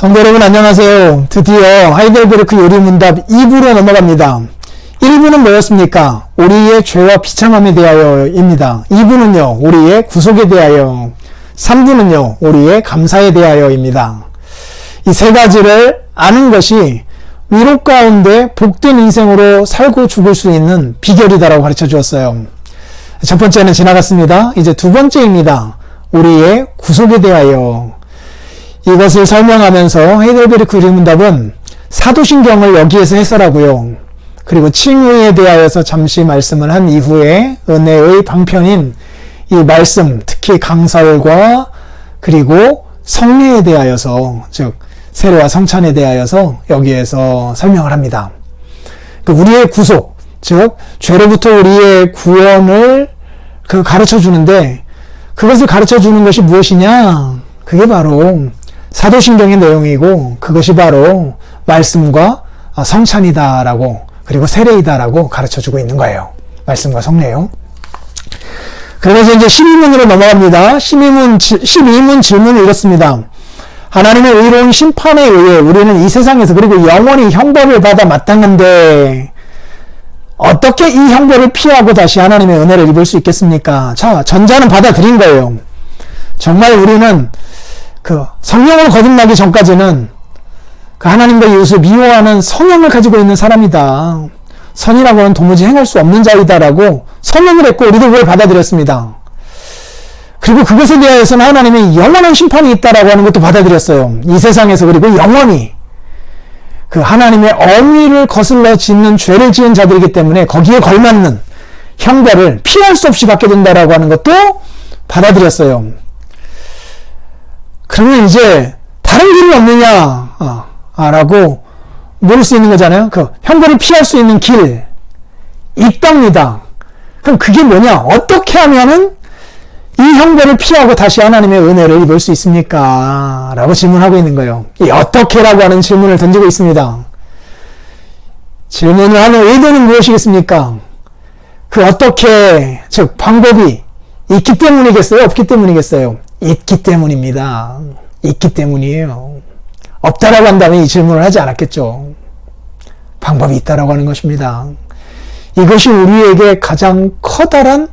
성도 여러분 안녕하세요. 드디어 하이델베르크 요리문답 2부로 넘어갑니다. 1부는 뭐였습니까? 우리의 죄와 비참함에 대하여입니다. 2부는요, 우리의 구속에 대하여, 3부는요, 우리의 감사에 대하여입니다. 이 세 가지를 아는 것이 위로 가운데 복된 인생으로 살고 죽을 수 있는 비결이다라고 가르쳐 주었어요. 첫 번째는 지나갔습니다. 이제 두 번째입니다. 우리의 구속에 대하여. 이것을 설명하면서 하이델베르크 요리문답은 사도신경을 여기에서 해설하고요. 그리고 칭의에 대하여서 잠시 말씀을 한 이후에 은혜의 방편인 이 말씀, 특히 강설과 그리고 성례에 대하여서, 즉 세례와 성찬에 대하여서 여기에서 설명을 합니다. 우리의 구속, 즉 죄로부터 우리의 구원을 가르쳐 주는데, 그것을 가르쳐 주는 것이 무엇이냐? 그게 바로 사도신경의 내용이고, 그것이 바로 말씀과 성찬이다라고, 그리고 세례이다라고 가르쳐 주고 있는 거예요. 말씀과 성례요. 그래서 이제 12문으로 넘어갑니다. 12문 질문을 읽었습니다. 하나님의 의로운 심판에 의해 우리는 이 세상에서 그리고 영원히 형벌을 받아 마땅한데 어떻게 이 형벌을 피하고 다시 하나님의 은혜를 입을 수 있겠습니까? 자, 전자는 받아들인 거예요. 정말 우리는 성령을 거듭나기 전까지는 하나님과 이웃을 미워하는 성향을 가지고 있는 사람이다. 선이라고는 도무지 행할 수 없는 자이다라고 선언을 했고 우리도 그걸 받아들였습니다. 그리고 그것에 대해서는 하나님의 영원한 심판이 있다라고 하는 것도 받아들였어요. 이 세상에서 그리고 영원히 하나님의 엄위를 거슬러 짓는 죄를 지은 자들이기 때문에 거기에 걸맞는 형벌을 피할 수 없이 받게 된다라고 하는 것도 받아들였어요. 그러면 이제 다른 길은 없느냐 라고 물을 수 있는 거잖아요. 형벌을 피할 수 있는 길 있답니다. 그럼 그게 뭐냐? 어떻게 하면은 이 형벌을 피하고 다시 하나님의 은혜를 입을 수 있습니까? 라고 질문하고 있는 거예요. 이 어떻게라고 하는 질문을 던지고 있습니다. 질문을 하는 의도는 무엇이겠습니까? 어떻게, 즉 방법이 있기 때문이겠어요? 없기 때문이겠어요? 있기 때문입니다. 있기 때문이에요. 없다라고 한다면 이 질문을 하지 않았겠죠. 방법이 있다라고 하는 것입니다. 이것이 우리에게 가장 커다란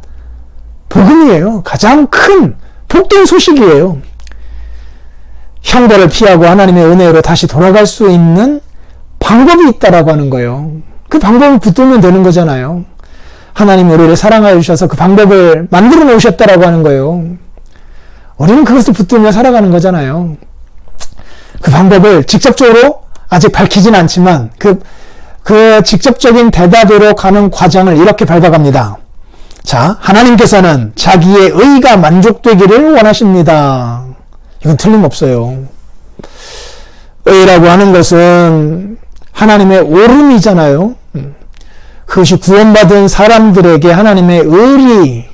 복음이에요. 가장 큰 복된 소식이에요. 형벌을 피하고 하나님의 은혜로 다시 돌아갈 수 있는 방법이 있다라고 하는 거예요. 그 방법을 붙들면 되는 거잖아요. 하나님 우리를 사랑하여 주셔서 그 방법을 만들어 놓으셨다라고 하는 거예요. 우리는 그것을 붙들며 살아가는 거잖아요. 그 방법을 직접적으로 아직 밝히진 않지만 그 직접적인 대답으로 가는 과정을 이렇게 밟아갑니다. 자, 하나님께서는 자기의 의가 만족되기를 원하십니다. 이건 틀림없어요. 의라고 하는 것은 하나님의 옳음이잖아요. 그것이 구원받은 사람들에게 하나님의 의리,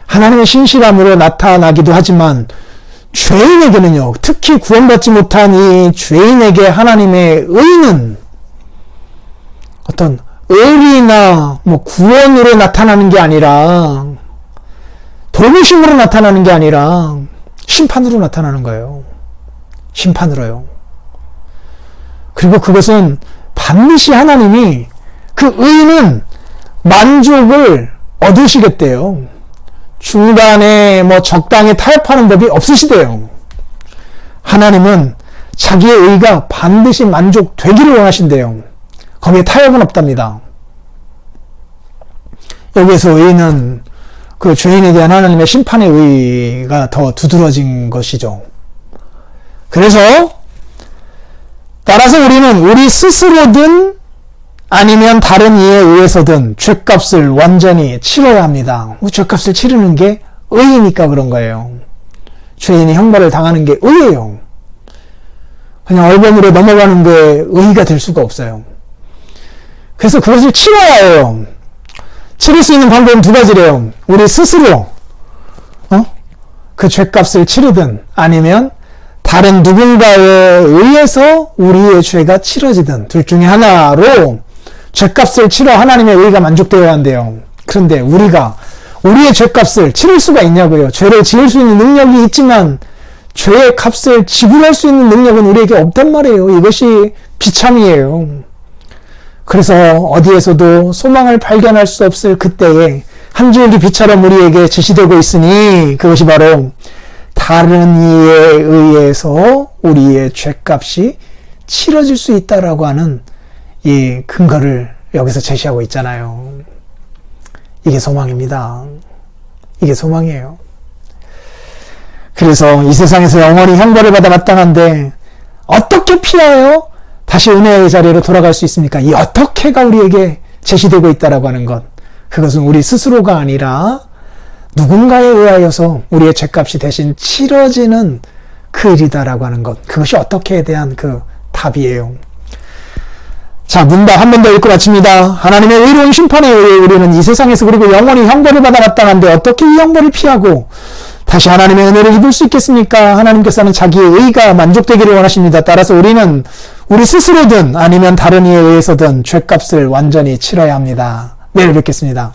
하나님의 신실함으로 나타나기도 하지만 죄인에게는요, 특히 구원받지 못한 이 죄인에게 하나님의 의는 어떤 의리나 구원으로 나타나는 게 아니라 돌보심으로 나타나는 게 아니라 심판으로 나타나는 거예요. 심판으로요. 그리고 그것은 반드시 하나님이 그 의는 만족을 얻으시겠대요. 중간에 적당히 타협하는 법이 없으시대요. 하나님은 자기의 의가 반드시 만족되기를 원하신대요. 거기에 타협은 없답니다. 여기에서 의는 그 죄인에 대한 하나님의 심판의 의가 더 두드러진 것이죠. 그래서 따라서 우리는 우리 스스로든 아니면 다른 이에 의해서든 죄값을 완전히 치러야 합니다. 죄값을 치르는 게 의이니까 그런 거예요. 죄인이 형벌을 당하는 게 의예요. 그냥 얼버무려 넘어가는 게 의가 될 수가 없어요. 그래서 그것을 치러야 해요. 치를 수 있는 방법은 두 가지래요. 우리 스스로 그 죄값을 치르든 아니면 다른 누군가에 의해서 우리의 죄가 치러지든 둘 중에 하나로 죄값을 치러 하나님의 의가 만족되어야 한대요. 그런데 우리가 우리의 죄값을 치를 수가 있냐고요. 죄를 지을 수 있는 능력이 있지만 죄의 값을 지불할 수 있는 능력은 우리에게 없단 말이에요. 이것이 비참이에요. 그래서 어디에서도 소망을 발견할 수 없을 그때에 한 줄기 빛처럼 우리에게 제시되고 있으니 그것이 바로 다른 이에 의해서 우리의 죄값이 치러질 수 있다라고 하는 이 근거를 여기서 제시하고 있잖아요. 이게 소망입니다. 이게 소망이에요. 그래서 이 세상에서 영원히 형벌을 받아 마땅한데 어떻게 피하여 다시 은혜의 자리로 돌아갈 수 있습니까? 이 어떻게가 우리에게 제시되고 있다라고 하는 것. 그것은 우리 스스로가 아니라 누군가에 의하여서 우리의 죄값이 대신 치러지는 그 일이다라고 하는 것. 그것이 어떻게에 대한 그 답이에요. 자, 문답 한 번 더 읽고 마칩니다. 하나님의 의로운 심판에 의해 우리는 이 세상에서 그리고 영원히 형벌을 받아 마땅한데 어떻게 이 형벌을 피하고 다시 하나님의 은혜를 입을 수 있겠습니까? 하나님께서는 자기의 의가 만족되기를 원하십니다. 따라서 우리는 우리 스스로든 아니면 다른 이에 의해서든 죄값을 완전히 치러야 합니다. 내일 뵙겠습니다.